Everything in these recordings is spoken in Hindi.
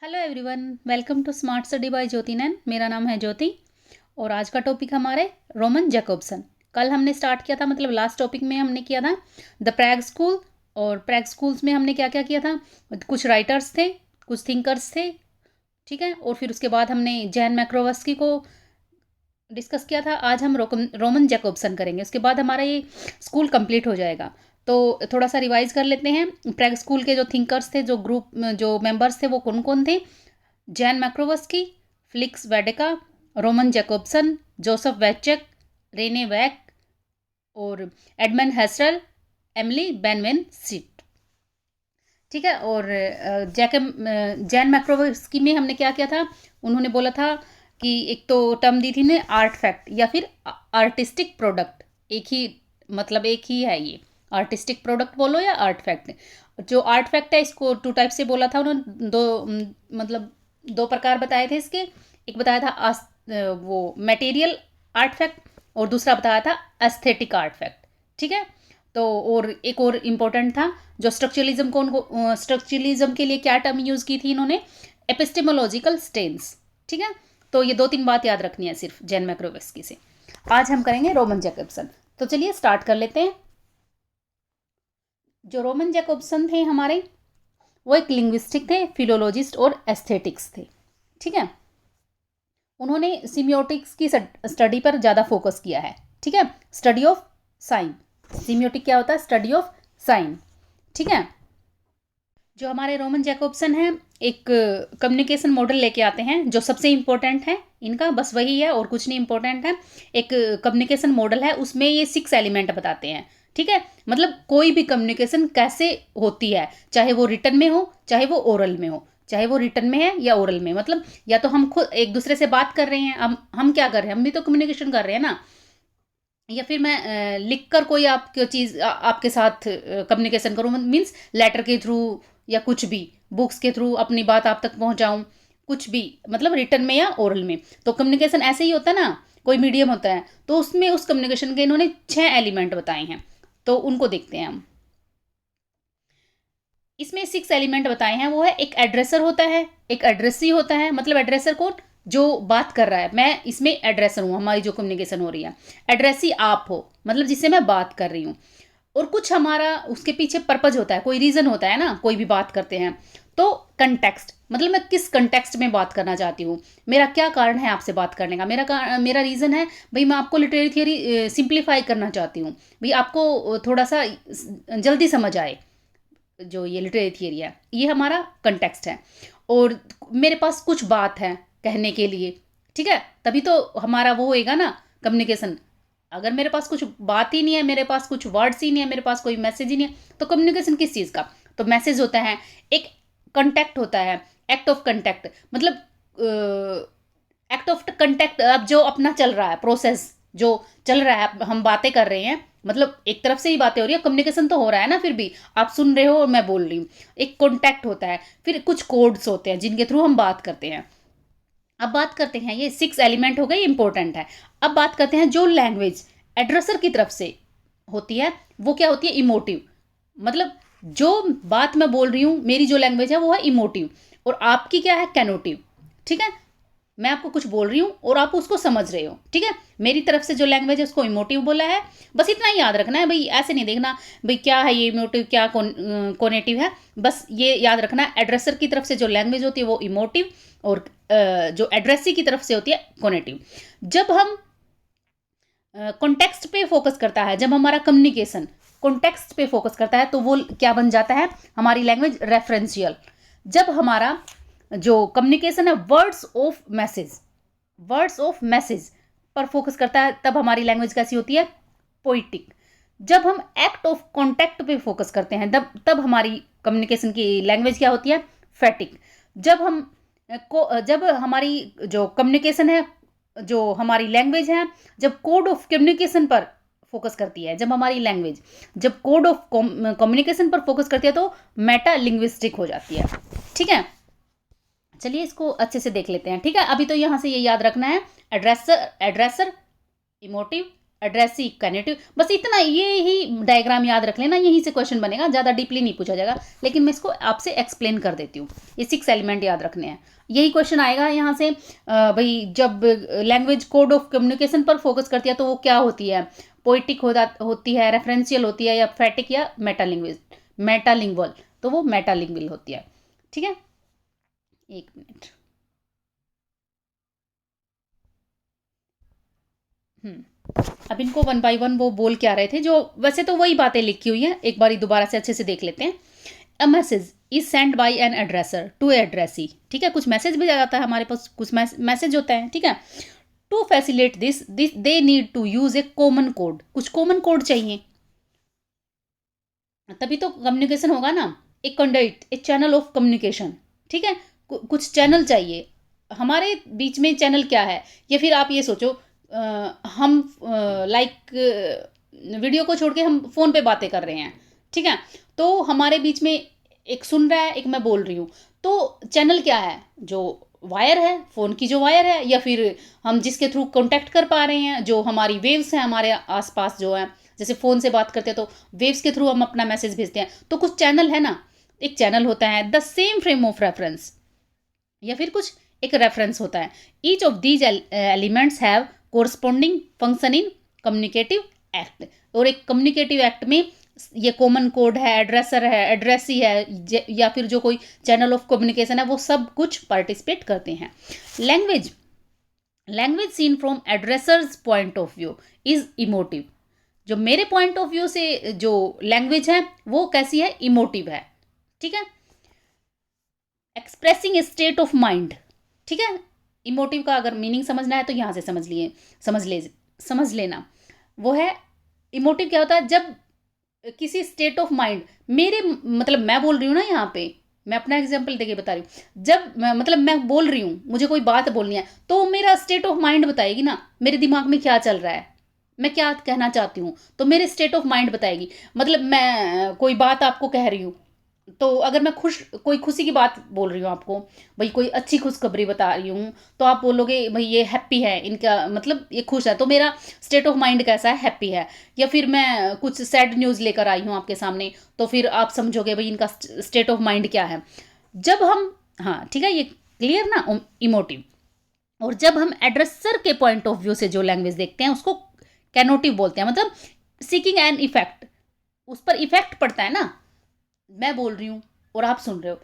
Hello everyone, welcome to smart study by Jyoti Nain. मेरा नाम है ज्योति और आज का टॉपिक हमारे रोमन जैकोब्सन। कल हमने स्टार्ट किया था, मतलब लास्ट टॉपिक में हमने किया था द प्रैग स्कूल। और प्रैग स्कूल्स में हमने क्या क्या किया था, कुछ राइटर्स थे, कुछ थिंकर्स थे, ठीक है। और फिर उसके बाद हमने जैन मैक्रोवस्की को डिस्कस किया था। आज हम रोमन जैकोब्सन करेंगे, उसके बाद हमारा ये स्कूल कंप्लीट हो जाएगा। तो थोड़ा सा रिवाइज कर लेते हैं। प्रैग स्कूल के जो थिंकर्स थे, जो ग्रुप जो मेंबर्स थे, वो कौन कौन थे। Jan Mukarovsky, Felix Vodicka, Roman Jakobson, Josef Vachek, Rene Wellek और Edmund Husserl, Emile Benveniste, ठीक है। और जैन मैक्रोवस्की में हमने क्या किया था, उन्होंने बोला था कि एक तो टर्म दी थी ने आर्ट फैक्ट या फिर आर्टिस्टिक प्रोडक्ट, एक ही मतलब एक ही है ये। आर्टिस्टिक प्रोडक्ट बोलो या आर्ट फैक्ट। जो आर्ट फैक्ट है इसको टू टाइप से बोला था उन्होंने, मतलब दो प्रकार बताए थे इसके। एक बताया था वो मटेरियल आर्ट फैक्ट और दूसरा बताया था एस्थेटिक आर्ट फैक्ट, ठीक है। तो और एक और इम्पोर्टेंट था जो स्ट्रक्चरलिज्म को, स्ट्रक्चरलिज्म के लिए क्या टर्म यूज़ की थी इन्होंने, एपिस्टेमोलॉजिकल स्टेन्स, ठीक है। तो ये दो तीन बात याद रखनी है सिर्फ जैन मैक्रोवेस्की से। आज हम करेंगे रोमन जैकोब्सन। तो चलिए स्टार्ट कर लेते हैं। जो रोमन जैकोब्सन थे हमारे, वो एक लिंग्विस्टिक थे, फिलोलॉजिस्ट और एस्थेटिक्स थे, ठीक है। उन्होंने सीमियोटिक्स की स्टडी पर ज़्यादा फोकस किया है, ठीक है। स्टडी ऑफ साइन, सीमियोटिक क्या होता है, स्टडी ऑफ साइन, ठीक है। जो हमारे रोमन जैकोब्सन हैं, एक कम्युनिकेशन मॉडल लेके आते हैं जो सबसे इम्पोर्टेंट है इनका, बस वही है और कुछ नहीं इम्पोर्टेंट है। एक कम्युनिकेशन मॉडल है, उसमें ये 6 एलिमेंट बताते हैं, ठीक है। मतलब कोई भी कम्युनिकेशन कैसे होती है, चाहे वो रिटन में हो चाहे वो ओरल में हो, चाहे वो रिटन में है या ओरल में, मतलब या तो हम खुद एक दूसरे से बात कर रहे हैं, हम क्या कर रहे हैं, हम भी तो कम्युनिकेशन कर रहे हैं ना। या फिर मैं लिख कर कोई आपकी चीज़ आपके साथ कम्युनिकेशन करूँ, मीन्स लेटर के थ्रू या कुछ भी, बुक्स के थ्रू अपनी बात आप तक पहुँचाऊँ, कुछ भी, मतलब रिटन में या ओरल में। तो कम्युनिकेशन ऐसे ही होता है ना, कोई मीडियम होता है, तो उसमें उस कम्युनिकेशन के इन्होंने 6 एलिमेंट बताए हैं, तो उनको देखते हैं हम। इसमें 6 एलिमेंट बताए हैं, वो है एक एड्रेसर होता है, एक एड्रेसी होता है, मतलब एड्रेसर कौन, जो बात कर रहा है, मैं इसमें एड्रेसर हूँ, हमारी जो कम्युनिकेशन हो रही है। एड्रेसी आप हो, मतलब जिससे मैं बात कर रही हूँ। और कुछ हमारा उसके पीछे पर्पज होता है, कोई रीज़न होता है ना, कोई भी बात करते हैं तो कंटेक्स्ट, मतलब मैं किस कंटेक्स्ट में बात करना चाहती हूँ, मेरा क्या कारण है आपसे बात करने का, मेरा रीज़न है भाई, मैं आपको लिटरेरी थियोरी सिंप्लीफाई करना चाहती हूँ भाई, आपको थोड़ा सा जल्दी समझ आए। जो ये लिटरेरी थियरी है, ये हमारा कंटेक्स्ट है। और मेरे पास कुछ बात है कहने के लिए, ठीक है, तभी तो हमारा वो होएगा ना कम्युनिकेशन। अगर मेरे पास कुछ बात ही नहीं है, मेरे पास कुछ वर्ड्स ही नहीं है, मेरे पास कोई मैसेज ही नहीं है, तो कम्युनिकेशन किस चीज़ का। तो मैसेज होता है, एक कंटेक्ट होता है, एक्ट ऑफ कंटेक्ट, मतलब एक्ट ऑफ कंटेक्ट। अब जो अपना चल रहा है प्रोसेस, जो चल रहा है, हम बातें कर रहे हैं, मतलब एक तरफ से ही बातें हो रही है, कम्युनिकेशन तो हो रहा है ना, फिर भी आप सुन रहे हो और मैं बोल रही हूँ, एक कॉन्टैक्ट होता है। फिर कुछ कोड्स होते हैं जिनके थ्रू हम बात करते हैं। अब बात करते हैं, ये 6 एलिमेंट हो गए, इंपॉर्टेंट है। अब बात करते हैं जो लैंग्वेज एड्रेसर की तरफ से होती है, वो क्या होती है, इमोटिव। मतलब जो बात मैं बोल रही हूँ, मेरी जो लैंग्वेज है वो है इमोटिव, और आपकी क्या है, कैनोटिव, ठीक है। मैं आपको कुछ बोल रही हूँ और आप उसको समझ रहे हो, ठीक है। मेरी तरफ से जो लैंग्वेज है उसको इमोटिव बोला है। बस इतना ही याद रखना है भाई, ऐसे नहीं देखना भाई क्या है ये इमोटिव, क्या कोनेटिव है, बस ये याद रखना है। एड्रेसर की तरफ से जो लैंग्वेज होती है वो इमोटिव, और जो एड्रेसी की तरफ से होती है कोनेटिव। जब हम कॉन्टेक्स्ट पे फोकस करता है, जब हमारा कम्युनिकेशन कॉन्टेक्स्ट पे फोकस करता है, तो वो क्या बन जाता है, हमारी लैंग्वेज रेफरेंशियल। जब हमारा जो कम्युनिकेशन है words of message, words of message पर फोकस करता है, तब हमारी लैंग्वेज कैसी होती है, पोइटिक। जब हम एक्ट ऑफ कॉन्टैक्ट पे फोकस करते हैं, तब हमारी कम्युनिकेशन की लैंग्वेज क्या होती है, फैटिक। जब हम जब हमारी जो कम्युनिकेशन है, जो हमारी लैंग्वेज है, जब कोड ऑफ कम्युनिकेशन पर फोकस करती है, जब हमारी लैंग्वेज जब कोड ऑफ कम्युनिकेशन पर फोकस करती है, तो मेटा लिंग्विस्टिक हो जाती है, ठीक है। चलिए इसको अच्छे से देख लेते हैं, ठीक है। अभी तो यहाँ से ये याद रखना है, एड्रेसर इमोटिव, एड्रेसी कैनेटिव, बस इतना, ये ही डायग्राम याद रख लेना, यहीं से क्वेश्चन बनेगा, ज़्यादा डीपली नहीं पूछा जाएगा, लेकिन मैं इसको आपसे एक्सप्लेन कर देती हूँ। ये 6 एलिमेंट याद रखने हैं, यही क्वेश्चन आएगा यहाँ से। भाई जब लैंग्वेज कोड ऑफ कम्युनिकेशन पर फोकस करती है तो वो क्या होती है, पोइटिक होती है, रेफरेंशियल होती है, या फैटिक, या मेटालिंगुअल, तो वो मेटालिंगुअल होती है। ठीक है, एक मिनट। अब इनको वन बाय वन वो बोल क्या रहे थे, जो वैसे तो वही बातें लिखी हुई हैं, एक बार दोबारा से अच्छे से देख लेते हैं। A message is send by an addresser to addressee. ठीक है, कुछ मैसेज भी जाता है हमारे पास, कुछ मैसेज होता है। ठीक है, to facilitate this they need to use a common code, कुछ कॉमन कोड चाहिए, तभी तो कम्युनिकेशन होगा ना। एक conduct a channel of communication. ठीक है, कुछ चैनल चाहिए हमारे बीच में। चैनल क्या है, या फिर आप ये सोचो, हम लाइक वीडियो को छोड़ के हम फ़ोन पे बातें कर रहे हैं। ठीक है, तो हमारे बीच में एक सुन रहा है, एक मैं बोल रही हूँ, तो चैनल क्या है, जो वायर है, फ़ोन की जो वायर है, या फिर हम जिसके थ्रू कांटेक्ट कर पा रहे हैं, जो हमारी वेव्स हैं हमारे आसपास जो है, जैसे फ़ोन से बात करते हैं तो वेव्स के थ्रू हम अपना मैसेज भेजते हैं, तो कुछ चैनल है ना। एक चैनल होता है the same frame of reference, या फिर कुछ एक रेफरेंस होता है। Each of these elements have corresponding function in communicative act, और एक कम्युनिकेटिव एक्ट में ये कॉमन कोड है, एड्रेसर है, एड्रेसी है, या फिर जो कोई चैनल ऑफ कम्युनिकेशन है, वो सब कुछ पार्टिसिपेट करते हैं। Language seen from addresser's point of view is emotive. जो मेरे पॉइंट ऑफ व्यू से जो लैंग्वेज है वो कैसी है, इमोटिव है। ठीक है, expressing A state of mind. ठीक है, इमोटिव का अगर मीनिंग समझना है तो यहाँ से समझ लेना। वो है, इमोटिव क्या होता है, जब किसी स्टेट ऑफ माइंड, मेरे मतलब मैं बोल रही हूँ ना, यहाँ पे मैं अपना एग्जांपल देके बता रही हूँ, जब मतलब मैं बोल रही हूँ, मुझे कोई बात बोलनी है, तो मेरा स्टेट ऑफ माइंड बताएगी ना, मेरे दिमाग में क्या चल रहा है, मैं क्या कहना चाहती हूँ, तो मेरे स्टेट ऑफ माइंड बताएगी। मतलब मैं कोई बात आपको कह रही हूँ, तो अगर मैं कोई खुशी की बात बोल रही हूँ आपको, भाई कोई अच्छी खुशखबरी बता रही हूँ, तो आप बोलोगे भाई ये हैप्पी है, इनका मतलब ये खुश है, तो मेरा स्टेट ऑफ माइंड कैसा है, हैप्पी है। या फिर मैं कुछ सैड न्यूज़ लेकर आई हूँ आपके सामने, तो फिर आप समझोगे भाई इनका स्टेट ऑफ माइंड क्या है। जब हम, हाँ ठीक है, ये क्लियर ना, इमोटिव। और जब हम एड्रेसर के पॉइंट ऑफ व्यू से जो लैंग्वेज देखते हैं उसको कैनोटिव बोलते हैं, मतलब सीकिंग एन इफेक्ट, उस पर इफेक्ट पड़ता है ना, मैं बोल रही हूँ और आप सुन रहे हो,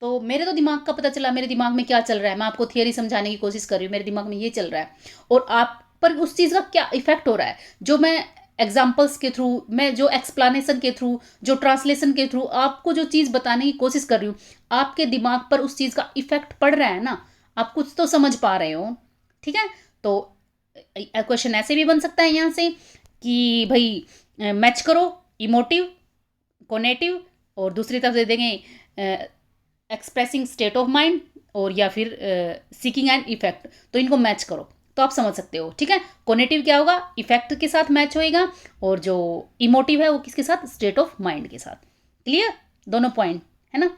तो मेरे तो दिमाग का पता चला, मेरे दिमाग में क्या चल रहा है, मैं आपको थियरी समझाने की कोशिश कर रही हूँ, मेरे दिमाग में ये चल रहा है, और आप पर उस चीज़ का क्या इफेक्ट हो रहा है, जो मैं एग्जाम्पल्स के थ्रू, मैं जो एक्सप्लानेशन के थ्रू, जो ट्रांसलेशन के थ्रू आपको जो चीज़ बताने की कोशिश कर रही हूँ, आपके दिमाग पर उस चीज़ का इफेक्ट पड़ रहा है ना, आप कुछ तो समझ पा रहे हो। ठीक है, तो क्वेश्चन ऐसे भी बन सकता है यहाँ से कि भाई मैच करो इमोटिव, कोनेटिव, और दूसरी तरफ दे देंगे एक्सप्रेसिंग स्टेट ऑफ माइंड, और या फिर सीकिंग एन इफेक्ट, तो इनको मैच करो तो आप समझ सकते हो। ठीक है, कोनेटिव क्या होगा, इफेक्ट के साथ मैच होएगा, और जो इमोटिव है वो किसके साथ, स्टेट ऑफ माइंड के साथ। क्लियर, दोनों पॉइंट है ना।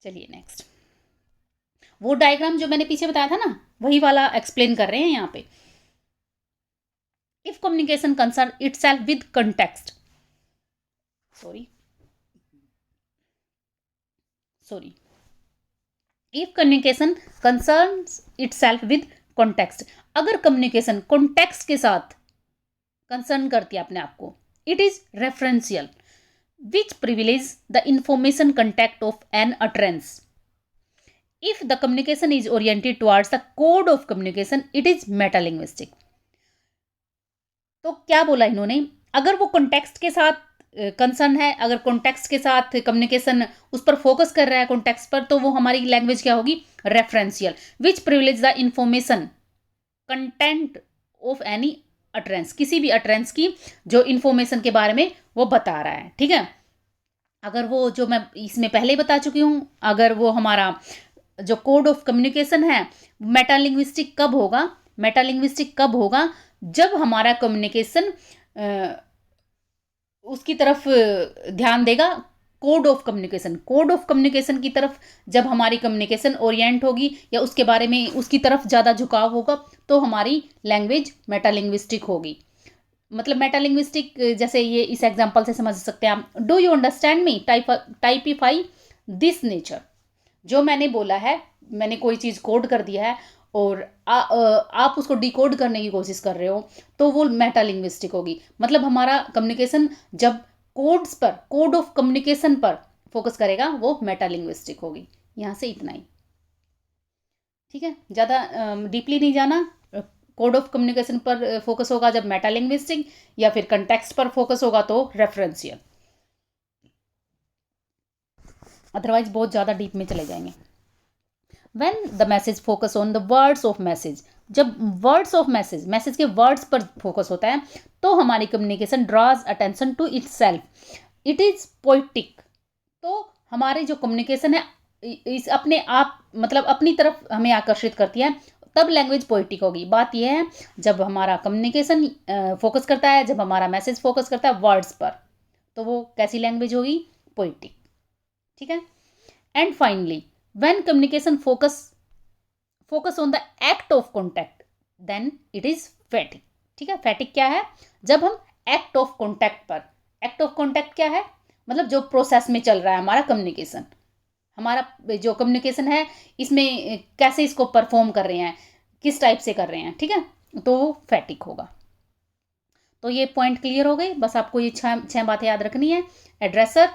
चलिए नेक्स्ट, वो डायग्राम जो मैंने पीछे बताया था ना, वही वाला एक्सप्लेन कर रहे हैं यहाँ पे। If communication concern itself with context, sorry, if communication concerns itself with context, अगर कम्युनिकेशन कॉन्टेक्स्ट के साथ कंसर्न करती है अपने आप को, it is referential which privilege the information contact of an utterance. If the communication is oriented towards the code of communication, it is metalinguistic. तो क्या बोला इन्होंने, अगर वो कॉन्टेक्स्ट के साथ कंसर्न है, अगर कॉन्टेक्स्ट के साथ कम्युनिकेशन उस पर फोकस कर रहा है कॉन्टेक्स्ट पर, तो वो हमारी लैंग्वेज क्या होगी, referential which privilege the information content of any utterance, किसी भी अटरेंस की जो इंफॉर्मेशन के बारे में वो बता रहा है। ठीक है, अगर वो जो मैं इसमें पहले ही बता चुकी हूँ, अगर वो हमारा जो कोड ऑफ कम्युनिकेशन है, मेटालिंग्विस्टिक कब होगा, जब हमारा कम्युनिकेशन उसकी तरफ ध्यान देगा code of communication, code of communication की तरफ जब हमारी कम्युनिकेशन ओरिएंट होगी या उसके बारे में उसकी तरफ ज़्यादा झुकाव होगा तो हमारी लैंग्वेज मेटालिंग्विस्टिक होगी। मतलब मेटालिंग्विस्टिक जैसे ये इस एग्जांपल से समझ सकते हैं आप। Do you understand me, typify this nature. जो मैंने बोला है, मैंने कोई चीज़ कोड कर दिया है और आप उसको डिकोड करने की कोशिश कर रहे हो तो वो मेटालिंग्विस्टिक होगी। मतलब हमारा कम्युनिकेशन जब कोड्स पर, कोड ऑफ कम्युनिकेशन पर फोकस करेगा वो मेटालिंग्विस्टिक होगी। यहाँ से इतना ही, ठीक है, ज़्यादा डीपली नहीं जाना। कोड ऑफ कम्युनिकेशन पर फोकस होगा जब मेटालिंग्विस्टिक, या फिर कंटेक्स्ट पर फोकस होगा तो रेफरेंशियल। अदरवाइज बहुत ज़्यादा डीप में चले जाएंगे। When the message focus on the words of message, जब वर्ड्स ऑफ मैसेज, मैसेज के वर्ड्स पर फोकस होता है तो हमारी communication draws attention to itself, it is poetic. तो हमारी जो कम्युनिकेशन है इस अपने आप, मतलब अपनी तरफ हमें आकर्षित करती है, तब लैंग्वेज पोइटिक होगी। बात यह है जब हमारा कम्युनिकेशन फोकस करता है, जब हमारा मैसेज फोकस करता है वर्ड्स पर, तो वो कैसी लैंग्वेज होगी? पोइटिक, ठीक है। And finally when communication focus on the act of contact then it is phatic, ठीक है। फैटिक क्या है? जब हम एक्ट ऑफ कॉन्टैक्ट पर, एक्ट ऑफ कॉन्टैक्ट क्या है? मतलब जो प्रोसेस में चल रहा है हमारा कम्युनिकेशन, हमारा जो कम्युनिकेशन है इसमें कैसे इसको परफॉर्म कर रहे हैं, किस टाइप से कर रहे हैं, ठीक है, तो वो फैटिक होगा। तो ये पॉइंट क्लियर हो गए। बस आपको ये छह बातें याद रखनी है। एड्रेसर,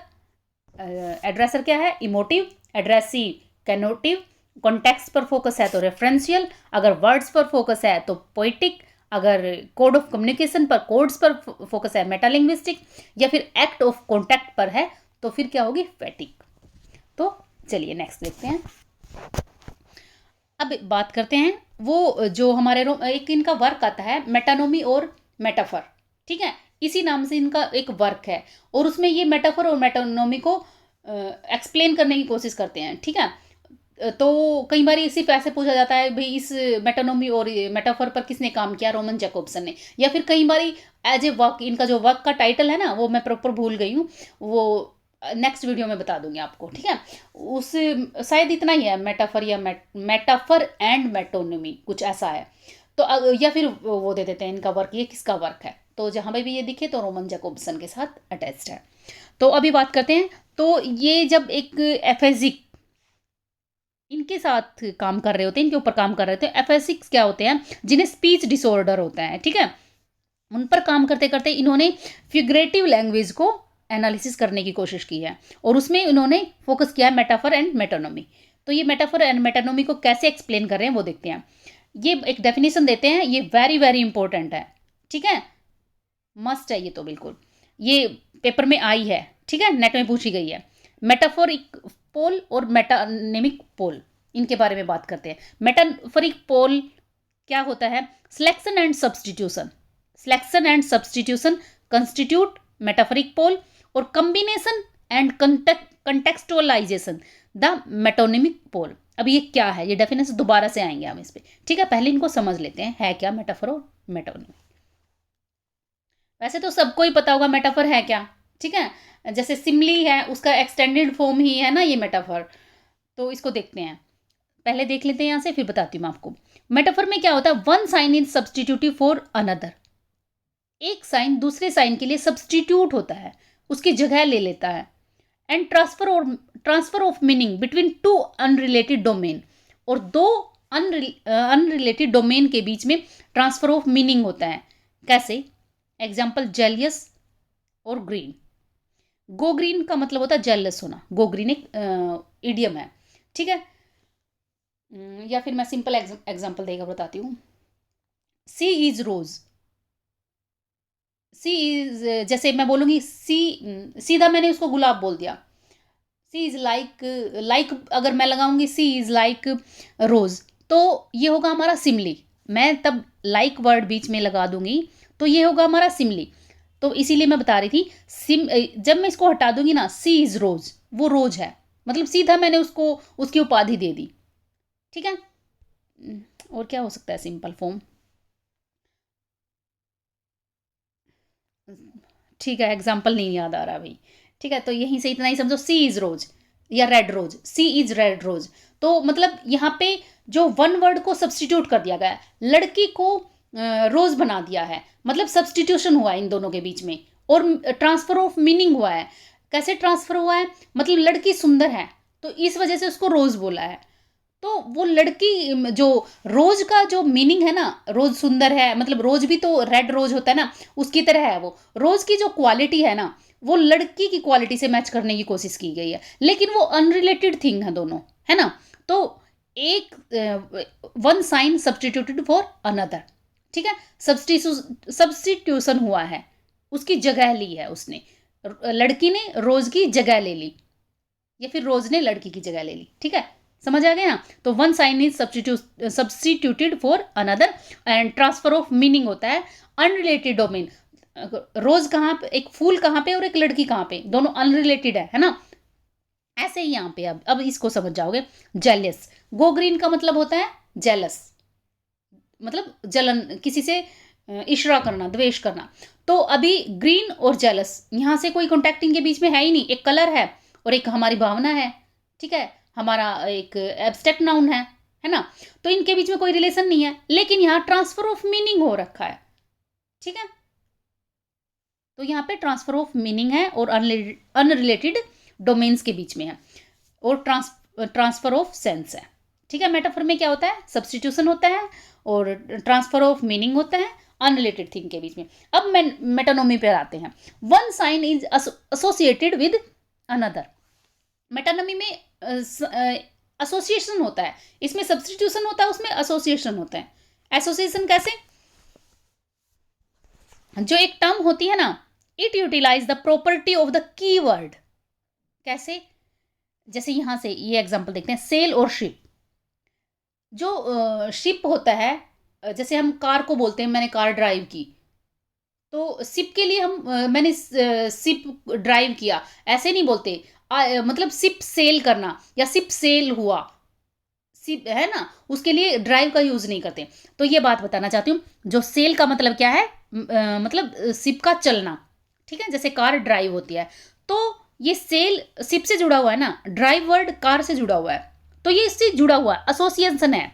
एड्रेसर क्या है? इमोटिव। एड्रेसी कैनोटिव। कॉन्टेक्स्ट पर फोकस है तो रेफरेंशियल। अगर वर्ड्स पर फोकस है तो पोइटिक। अगर कोड ऑफ कम्युनिकेशन पर, कोड्स पर फोकस है मेटालिंग्विस्टिक। या फिर एक्ट ऑफ कॉन्टैक्ट पर है तो फिर क्या होगी? फैटिक। तो चलिए नेक्स्ट देखते हैं। अब बात करते हैं वो जो हमारे एक इनका वर्क आता है मेटानोमी और मेटाफर, ठीक है। इसी नाम से इनका एक वर्क है और उसमें ये मेटाफर और मेटानोमी को एक्सप्लेन करने की कोशिश करते हैं, ठीक है। तो कई बार सिर्फ ऐसे पूछा जाता है भाई इस मेटानोमी और मेटाफर पर किसने काम किया? रोमन जैकोब्सन ने। या फिर कई बार एज ए वर्क, इनका जो वर्क का टाइटल है ना वो मैं प्रॉपर भूल गई हूँ, वो नेक्स्ट वीडियो में बता दूंगी आपको, ठीक है। उस शायद इतना ही है, मेटाफर या मेटाफर एंड मेटोनमी, कुछ ऐसा है। तो या फिर वो दे देते हैं इनका वर्क, ये किसका वर्क है, तो जहाँ पे भी ये दिखे तो रोमन जैकोब्सन के साथ अटैच्ड है। तो अभी बात करते हैं। तो ये जब एक एफेजिक इनके साथ काम कर रहे होते हैं, इनके ऊपर काम कर रहे थे, एफेसिक्स क्या होते हैं? जिन्हें स्पीच डिसऑर्डर होता है, ठीक है। उन पर काम करते करते इन्होंने फिगरेटिव लैंग्वेज को एनालिसिस करने की कोशिश की है और उसमें इन्होंने फोकस किया है मेटाफर एंड मेटानोमी। तो ये मेटाफर एंड मेटानोमी को कैसे एक्सप्लेन कर रहे हैं वो देखते हैं। ये एक डेफिनेशन देते हैं, ये वेरी वेरी इंपॉर्टेंट है, ठीक है, मस्ट है ये तो बिल्कुल। ये पेपर में आई है, ठीक है, नेट में पूछी गई है। मेटाफोरिक पोल और मेटानिमिक पोल, इनके बारे में बात करते हैं। मेटाफोरिक पोल क्या होता है? Selection and substitution, selection and substitution constitute metaphoric pole, और combination and contextualization the metonymic pole. अब ये क्या है? ये डेफिनेशन दोबारा से आएंगे हम इस पे, ठीक है। पहले इनको समझ लेते हैं, है क्या मेटाफोर और मेटोनिमी। वैसे तो सबको ही पता होगा मेटाफर है क्या, ठीक है। जैसे सिमली है, उसका एक्सटेंडेड फॉर्म ही है ना ये मेटाफर। तो इसको देखते हैं, पहले देख लेते हैं यहाँ से, फिर बताती हूँ आपको। मेटाफर में क्या होता है? One sign is substitutive for another, एक साइन दूसरे साइन के लिए सब्सटीट्यूट होता है, उसकी जगह ले लेता है। And transfer of meaning between two unrelated domain, और दो अनरिलेटेड डोमेन के बीच में ट्रांसफर ऑफ मीनिंग होता है। कैसे? एग्जाम्पल जेलियस और ग्रीन। गो ग्रीन का मतलब होता है जेलस होना, गो ग्रीन एक इडियम है, ठीक है। या फिर मैं सिंपल एग्जाम्पल देकर बताती हूँ। सी इज रोज, सी इज, जैसे मैं बोलूँगी सी, सीधा मैंने उसको गुलाब बोल दिया। सी इज लाइक, लाइक अगर मैं लगाऊंगी सी इज लाइक रोज, तो ये होगा हमारा सिमली। मैं तब लाइक वर्ड बीच में लगा दूंगी तो ये होगा हमारा सिमली। तो इसीलिए मैं बता रही थी जब मैं इसको हटा दूंगी ना, सी इज रोज, वो रोज है, मतलब सीधा मैंने उसको उसकी उपाधि दे दी, ठीक है। और क्या हो सकता है सिंपल फॉर्म? ठीक है, एग्जाम्पल नहीं याद आ रहा भाई, ठीक है, तो यहीं से इतना ही समझो, सी इज रोज या red rose, she is red rose. तो मतलब यहाँ पे जो वन वर्ड को सब्सटीट्यूट कर दिया गया है, लड़की को रोज बना दिया है, मतलब सब्सटीट्यूशन हुआ है इन दोनों के बीच में, और ट्रांसफर ऑफ मीनिंग हुआ है। कैसे ट्रांसफर हुआ है, मतलब लड़की सुंदर है तो इस वजह से उसको रोज बोला है। तो वो लड़की जो रोज का जो मीनिंग है ना, रोज सुंदर है, मतलब रोज भी तो रेड रोज होता है ना, उसकी तरह है वो। रोज की जो क्वालिटी है ना, वो लड़की की क्वालिटी से मैच करने की कोशिश की गई है, लेकिन वो अनरिलेटेड थिंग है दोनों, है ना। तो एक one sine substituted for another, ठीक है, सब्सटीट्यूशन हुआ है, उसकी जगह ली है उसने, लड़की ने रोज की जगह ले ली, या फिर रोज ने लड़की की जगह ले ली, ठीक है, समझ आ गया ना। तो one sign is substituted for another, and transfer of meaning होता है अनरिलेटेड डोमेन। रोज कहाँ पे, एक फूल कहाँ पे और एक लड़की कहाँ पे, दोनों अनरिलेटेड है ना। ऐसे ही यहाँ पे अब इसको समझ जाओगे। जेलस, गो ग्रीन का मतलब होता है जेलस, मतलब जलन, किसी से इशरा करना, द्वेष करना। तो अभी ग्रीन और जेलस, यहाँ से कोई कॉन्टैक्टिंग के बीच में है ही नहीं, एक कलर है और एक हमारी भावना है, ठीक है, हमारा एक एब्स्ट्रैक्ट नाउन है ना। तो इनके बीच में कोई रिलेशन नहीं है, लेकिन यहाँ ट्रांसफर ऑफ मीनिंग हो रखा है, ठीक है। तो यहाँ पे ट्रांसफर ऑफ मीनिंग है और अनरिलेटेड डोमेन्स के बीच में है, और ट्रांसफर ऑफ सेंस है, ठीक है। मेटाफर में क्या होता है, सब्सटीट्यूशन होता है और ट्रांसफर ऑफ मीनिंग होता है अनरिलेटेड थिंग के बीच में। अब मेटानोमी पर आते हैं। One sign is associated with another. Metonymy में एसोसिएशन होता है, इसमें सब्सटीट्यूशन होता है, उसमें एसोसिएशन होता है। एसोसिएशन कैसे, जो एक टर्म होती है ना, it utilise the property of the keyword. कैसे, जैसे यहां से ये एग्जांपल देखते हैं, सेल और शिप। जो शिप होता है, जैसे हम कार को बोलते हैं मैंने कार ड्राइव की, तो शिप के लिए हम मैंने शिप ड्राइव किया ऐसे नहीं बोलते, मतलब शिप सेल करना या शिप सेल हुआ, शिप है ना, उसके लिए ड्राइव का यूज नहीं करते। तो ये बात बताना चाहती हूँ, जो सेल का मतलब क्या है, मतलब शिप का चलना, ठीक है, जैसे कार ड्राइव होती है, तो ये सेल शिप से जुड़ा हुआ है ना, ड्राइव वर्ड कार से जुड़ा हुआ है, तो ये इससे जुड़ा हुआ है, एसोसिएशन है,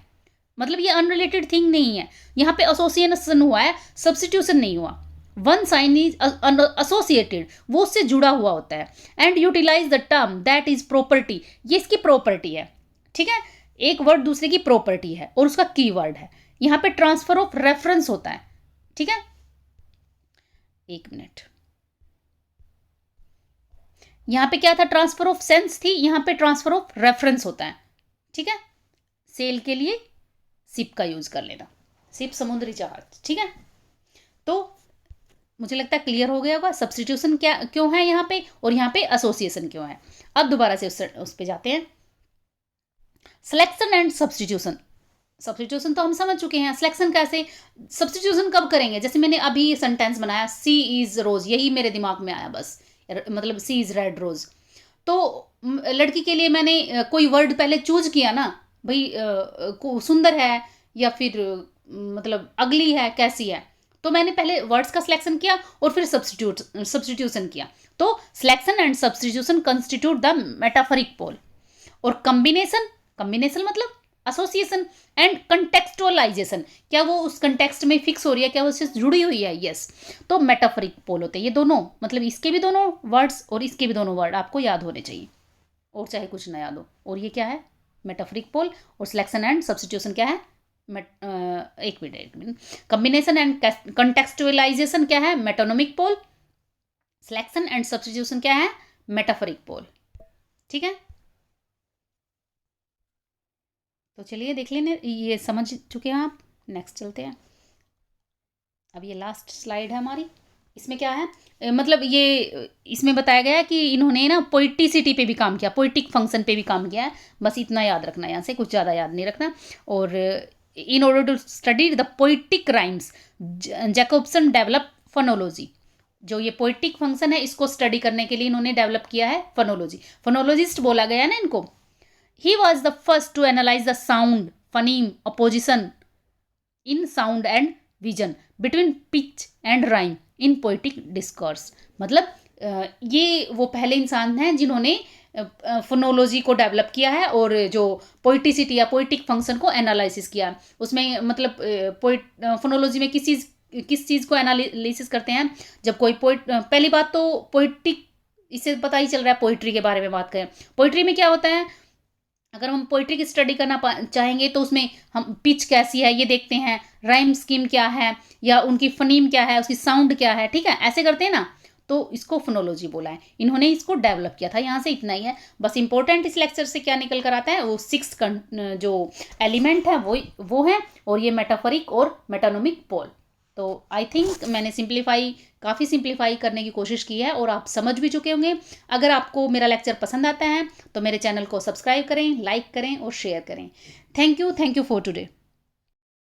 मतलब ये अनरिलेटेड थिंग नहीं है, यहाँ पे एसोसिएशन हुआ है, सब्सटीट्यूशन नहीं हुआ। वन साइन इज एसोसिएटेड, वो उससे जुड़ा हुआ होता है, and utilise the term that is property, ये इसकी प्रॉपर्टी है, ठीक है। एक वर्ड दूसरे की प्रॉपर्टी है और उसका की वर्ड है। यहाँ पे ट्रांसफर ऑफ रेफरेंस होता है, ठीक है, एक मिनट, यहाँ पे क्या था, ट्रांसफर ऑफ सेंस थी, यहाँ पे ट्रांसफर ऑफ रेफरेंस होता है, ठीक है। सेल के लिए शिप का यूज कर लेना, शिप समुद्री जहाज, ठीक है। तो मुझे लगता है क्लियर हो गया होगा सब्सटीट्यूशन क्या क्यों है यहाँ पे, और यहाँ पे एसोसिएशन क्यों है। अब दोबारा से उस पे जाते हैं। सिलेक्शन एंड सब्सटीट्यूशन, सब्सटीट्यूशन तो हम समझ चुके हैं, सिलेक्शन कैसे, सब्सटीट्यूशन कब करेंगे, जैसे मैंने अभी सेंटेंस बनाया, सी इज रोज, यही मेरे दिमाग में आया बस, मतलब सी इज रेड रोज। तो लड़की के लिए मैंने कोई वर्ड पहले चूज किया ना, भाई सुंदर है या फिर मतलब अगली है, कैसी है, तो मैंने पहले वर्ड्स का सिलेक्शन किया और फिर सब्सटीट्यूशन किया। तो selection and substitution constitute the metaphoric pole, और कॉम्बिनेशन मतलब एसोसिएशन, एंड कंटेक्सचुअलाइजेशन, क्या वो उस कंटेक्स्ट में फिक्स हो रही है, क्या वो उससे जुड़ी हुई है, यस। तो मेटाफरिक पोल होते हैं ये दोनों, मतलब इसके भी दोनों वर्ड्स और इसके भी दोनों वर्ड आपको याद होने चाहिए, और चाहे कुछ ना याद हो। और ये क्या है, मेटाफरिक पोल, और सिलेक्शन एंड सब्सटीट्यूशन क्या है, एक मिनट, कॉम्बिनेशन एंड कंटेक्सचुअलाइजेशन क्या है, मेटोनोमिक पोल, सिलेक्शन एंड सब्सटीट्यूशन क्या है, मेटाफरिक पोल, ठीक है। तो चलिए देख लेने, ये समझ चुके हैं आप, नेक्स्ट चलते हैं। अब ये लास्ट स्लाइड है हमारी, इसमें क्या है, मतलब ये इसमें बताया गया है कि इन्होंने ना पोइटिसिटी पे भी काम किया, पोइटिक फंक्शन पे भी काम किया है, बस इतना याद रखना है यहाँ से, कुछ ज़्यादा याद नहीं रखना। और in order to study the poetic rhymes Jakobson develop phonology, जो ये पोइटिक फंक्शन है इसको स्टडी करने के लिए इन्होंने डेवलप किया है फोनोलॉजी, फोनोलॉजिस्ट बोला गया है ना इनको। He was the first to analyze the sound, phoneme, opposition in sound and vision between pitch and rhyme in poetic discourse, मतलब ये वो पहले इंसान हैं जिन्होंने फोनोलॉजी को डेवलप किया है और जो पोइटिसिटी या पोइटिक फंक्शन को एनालिसिस किया। उसमें मतलब फोनोलॉजी में किस चीज़ को एनालिसिस करते हैं, जब कोई पोइट, पहली बात तो पोइटिक, इससे पता ही चल रहा है पोइट्री के बारे में बात करें। पोइट्री में क्या होता है, अगर हम पोइट्री की स्टडी करना चाहेंगे तो उसमें हम पिच कैसी है ये देखते हैं, राइम स्कीम क्या है, या उनकी फनीम क्या है, उसकी साउंड क्या है, ठीक है, ऐसे करते हैं ना। तो इसको फोनोलॉजी बोला है, इन्होंने इसको डेवलप किया था। यहाँ से इतना ही है बस। इंपॉर्टेंट इस लेक्चर से क्या निकल कर आता है, वो 6 जो एलिमेंट है वो है, और ये मेटाफरिक और मेटानोमिक पोल। तो आई थिंक मैंने काफ़ी सिंप्लीफाई करने की कोशिश की है और आप समझ भी चुके होंगे। अगर आपको मेरा लेक्चर पसंद आता है तो मेरे चैनल को सब्सक्राइब करें, लाइक करें और शेयर करें। Thank you for today.